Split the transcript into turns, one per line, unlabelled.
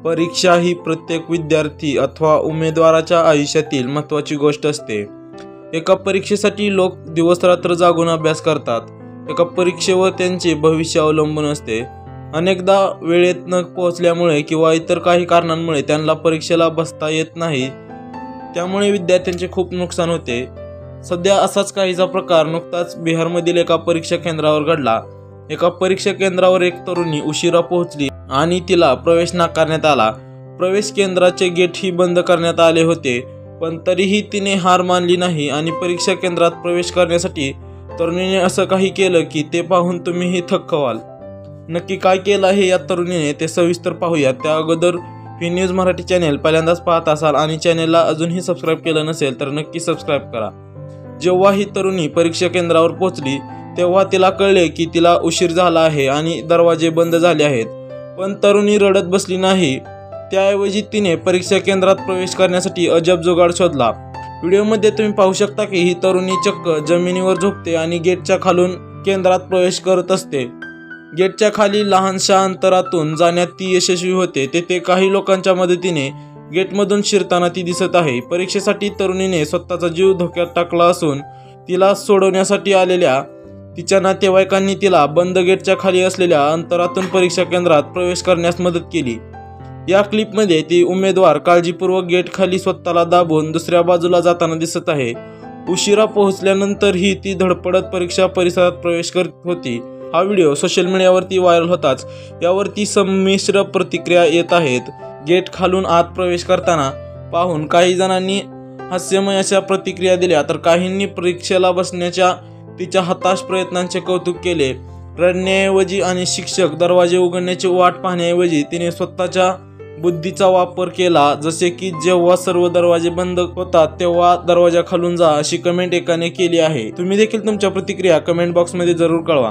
परीक्षा ही प्रत्येक विद्यार्थी अथवा उमेदवाराच्या आयुष्यातील महत्त्वाची गोष्ट असते। एका परीक्षेसाठी लोक दिवसरात्र जागून अभ्यास करतात। एका परीक्षेवर त्यांचे भविष्य अवलंबून असते। अनेकदा वेळेत न पोहोचल्यामुळे किंवा इतर काही कारणांमुळे त्यांना परीक्षेला बसता येत नाही, त्यामुळे विद्यार्थ्यांचे खूप नुकसान होते। सध्या असाच काहीचा प्रकार नुकताच बिहारमधील एका परीक्षा केंद्रावर घडला। एका परीक्षा केंद्रावर एक तरुणी उशिरा पोहोचली आणि तिला प्रवेश नाकारण्यात आला। प्रवेश केंद्राचे गेटही बंद करण्यात आले होते, पण तरीही तिने हार मानली नाही आणि परीक्षा केंद्रात प्रवेश करण्यासाठी तरुणीने असं काही केलं की ते पाहून तुम्हीही थक्क व्हाल। नक्की काय केलं आहे या तरुणीने ते सविस्तर पाहूया। त्या अगोदर व्ही न्यूज मराठी चॅनेल पहिल्यांदाच पाहत असाल आणि चॅनेलला अजूनही सबस्क्राईब केलं नसेल तर नक्की सबस्क्राईब करा। जेव्हा ही तरुणी परीक्षा केंद्रावर पोहोचली तेव्हा तिला कळले की तिला उशीर झाला आहे आणि दरवाजे बंद झाले आहेत, पण तरुणी रडत बसली नाही। त्याऐवजी तिने परीक्षा केंद्रात प्रवेश करण्यासाठी अजब जुगाड शोधला। व्हिडिओमध्ये तुम्ही पाहू शकता की ही तरुणी चक्क जमिनीवर झोपते आणि गेटच्या खालून केंद्रात प्रवेश करत असते। गेटच्या खाली लहानशा अंतरातून जाण्यात ती यशस्वी होते। तेथे काही लोकांच्या मदतीने गेटमधून शिरताना ती दिसत आहे। परीक्षेसाठी तरुणीने स्वतःचा जीव धोक्यात टाकला असून तिला सोडवण्यासाठी आलेल्या तिच्या नातेवाईकांनी तिला बंद गेटच्या खाली असलेल्या अंतरातून परीक्षा केंद्रात प्रवेश करण्यास मदत केली। या क्लिपमध्ये ती उमेदवार काळजीपूर्वक गेट खाली स्वतःला दाबून दुसऱ्या बाजूला जाताना दिसत आहे। उशिरा पोहोचल्यानंतरही ती धडपडत परीक्षा परिसरात प्रवेश करत होती। हा व्हिडिओ सोशल मीडियावरती व्हायरल होताच यावरती संमिश्र प्रतिक्रिया येत आहेत। गेट खालून आत प्रवेश करताना पाहून काही जणांनी हास्यमय अशा प्रतिक्रिया दिल्या, तर काहींनी परीक्षेला बसण्याच्या तिच्या हताश प्रयत्नांचे कौतुक केले। रडण्याऐवजी आणि शिक्षक दरवाजे उघडण्याची वाट पाहण्याऐवजी तिने स्वतःच्या बुद्धीचा वापर केला, जसे की जेव्हा सर्व दरवाजे बंद होतात तेव्हा दरवाजा खालून जा, अशी कमेंट एकाने केली आहे। तुम्ही देखील तुमच्या प्रतिक्रिया कमेंट बॉक्समध्ये जरूर कळवा।